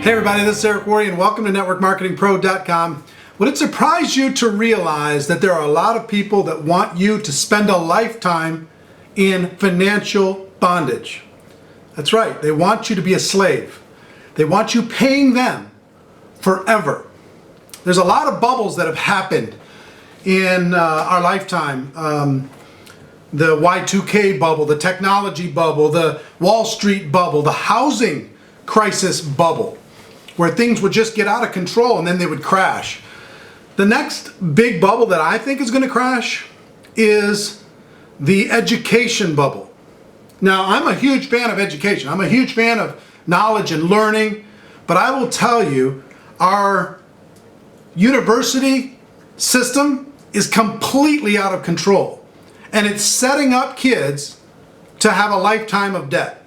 Hey everybody, this is Eric Worre and welcome to NetworkMarketingPro.com. Would it surprise you to realize that there are a lot of people that want you to spend a lifetime in financial bondage? That's right, they want you to be a slave. They want you paying them forever. There's a lot of bubbles that have happened in our lifetime. The Y2K bubble, the technology bubble, the Wall Street bubble, the housing crisis bubble, where things would just get out of control and then they would crash. The next big bubble that I think is going to crash is the education bubble. Now, I'm a huge fan of education. I'm a huge fan of knowledge and learning, but I will tell you, our university system is completely out of control, and it's setting up kids to have a lifetime of debt.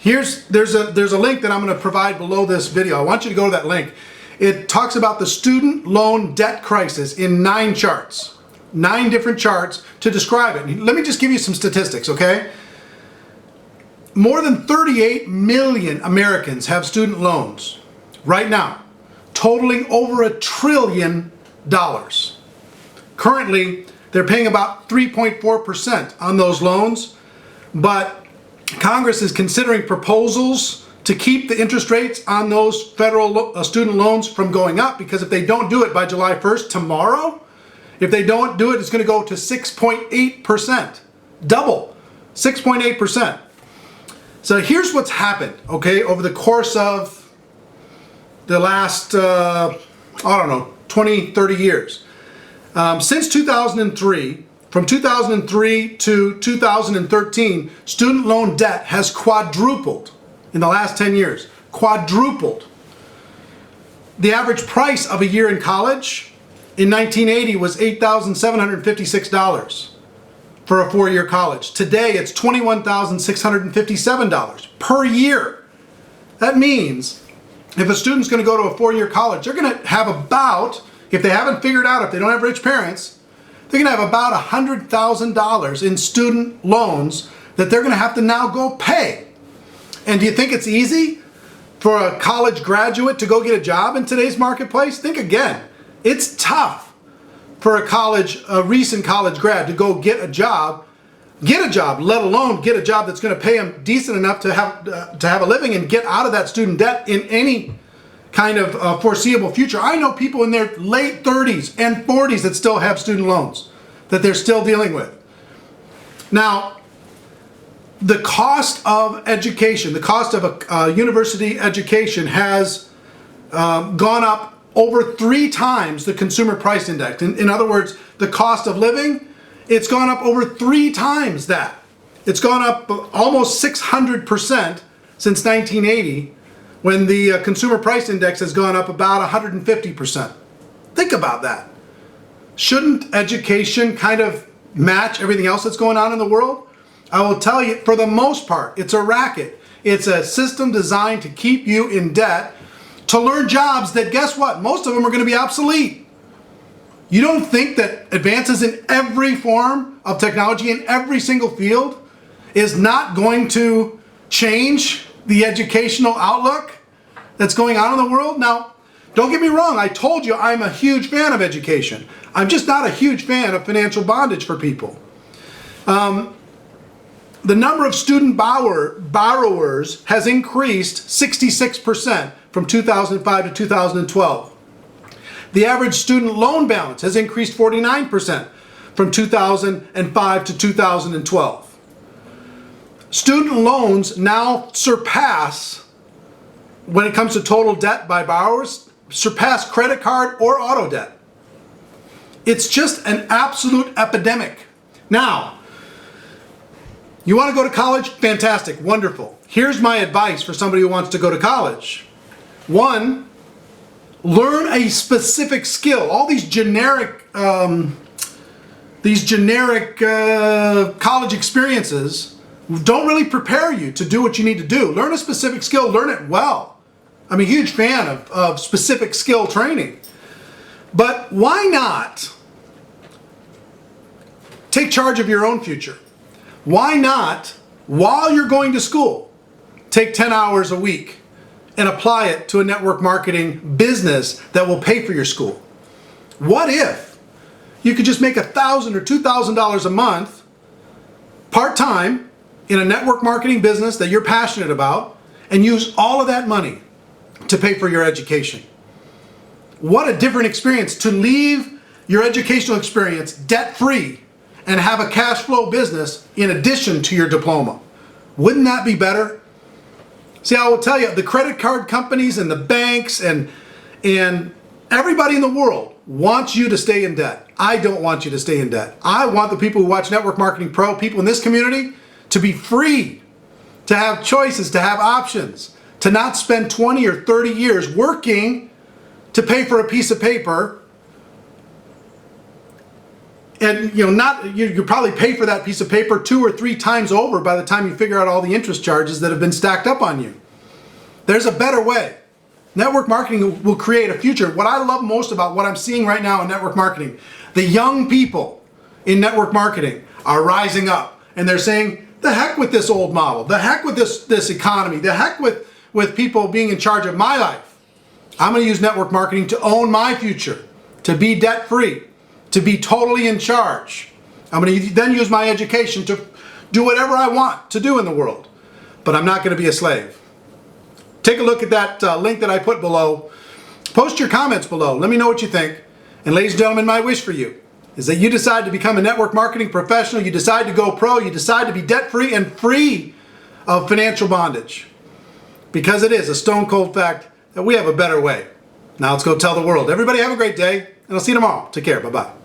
There's a link that I'm going to provide below this video. I want you to go to that link. It talks about the student loan debt crisis in 9 charts. 9 different charts to describe it. Let me just give you some statistics, okay? More than 38 million Americans have student loans right now, totaling over $1 trillion. Currently, they're paying about 3.4% on those loans, but Congress is considering proposals to keep the interest rates on those federal student loans from going up, because if they don't do it by July 1st, tomorrow, if they don't do it, it's going to go to 6.8%. Double, 6.8%. So here's what's happened, okay, over the course of the last, 20, 30 years. Since 2003, from 2003 to 2013, student loan debt has quadrupled in the last 10 years. Quadrupled. The average price of a year in college in 1980 was $8,756 for a 4-year college. Today it's $21,657 per year. That means if a student's going to go to a 4-year college, they're going to have about, if they haven't figured out, if they don't have rich parents, they're going to have about $100,000 in student loans that they're going to have to now go pay. And do you think it's easy for a college graduate to go get a job in today's marketplace? Think again. It's tough for a recent college grad to go get a job, let alone get a job that's going to pay them decent enough to have a living and get out of that student debt in any kind of foreseeable future. I know people in their late 30s and 40s that still have student loans that they're still dealing with. Now, the cost of education, the cost of a university education has gone up over 3 times the consumer price index. In other words, the cost of living, it's gone up over 3 times that. It's gone up almost 600% since 1980, when the consumer price index has gone up about 150%. Think about that. Shouldn't education kind of match everything else that's going on in the world? I will tell you, for the most part, it's a racket. It's a system designed to keep you in debt to learn jobs that, guess what? Most of them are going to be obsolete. You don't think that advances in every form of technology in every single field is not going to change the educational outlook that's going on in the world? Now, don't get me wrong, I told you I'm a huge fan of education. I'm just not a huge fan of financial bondage for people. The number of student borrowers has increased 66% from 2005 to 2012. The average student loan balance has increased 49% from 2005 to 2012. Student loans now surpass, when it comes to total debt by borrowers, surpass credit card or auto debt. It's just an absolute epidemic. Now, you want to go to college? Fantastic, wonderful. Here's my advice for somebody who wants to go to college. 1, learn a specific skill. All these generic college experiences don't really prepare you to do what you need to do. Learn a specific skill, learn it well. I'm a huge fan of specific skill training. But why not take charge of your own future? Why not, while you're going to school, take 10 hours a week and apply it to a network marketing business that will pay for your school? What if you could just make $1,000 or $2,000 a month part-time in a network marketing business that you're passionate about and use all of that money to pay for your education? What a different experience to leave your educational experience debt-free and have a cash flow business in addition to your diploma. Wouldn't that be better? See, I will tell you, the credit card companies and the banks and everybody in the world wants you to stay in debt. I don't want you to stay in debt. I want the people who watch Network Marketing Pro, people in this community, to be free, to have choices, to have options, to not spend 20 or 30 years working to pay for a piece of paper. And you probably pay for that piece of paper 2 or 3 times over by the time you figure out all the interest charges that have been stacked up on you. There's a better way. Network marketing will create a future. What I love most about what I'm seeing right now in network marketing, the young people in network marketing are rising up and they're saying, the heck with this old model, the heck with this economy, the heck with people being in charge of my life. I'm going to use network marketing to own my future, to be debt-free, to be totally in charge. I'm going to then use my education to do whatever I want to do in the world, but I'm not going to be a slave. Take a look at that link that I put below. Post your comments below. Let me know what you think. And ladies and gentlemen, my wish for you is that you decide to become a network marketing professional. You decide to go pro. You decide to be debt-free and free of financial bondage. Because it is a stone cold fact that we have a better way. Now let's go tell the world. Everybody have a great day, and I'll see you tomorrow. Take care. Bye-bye.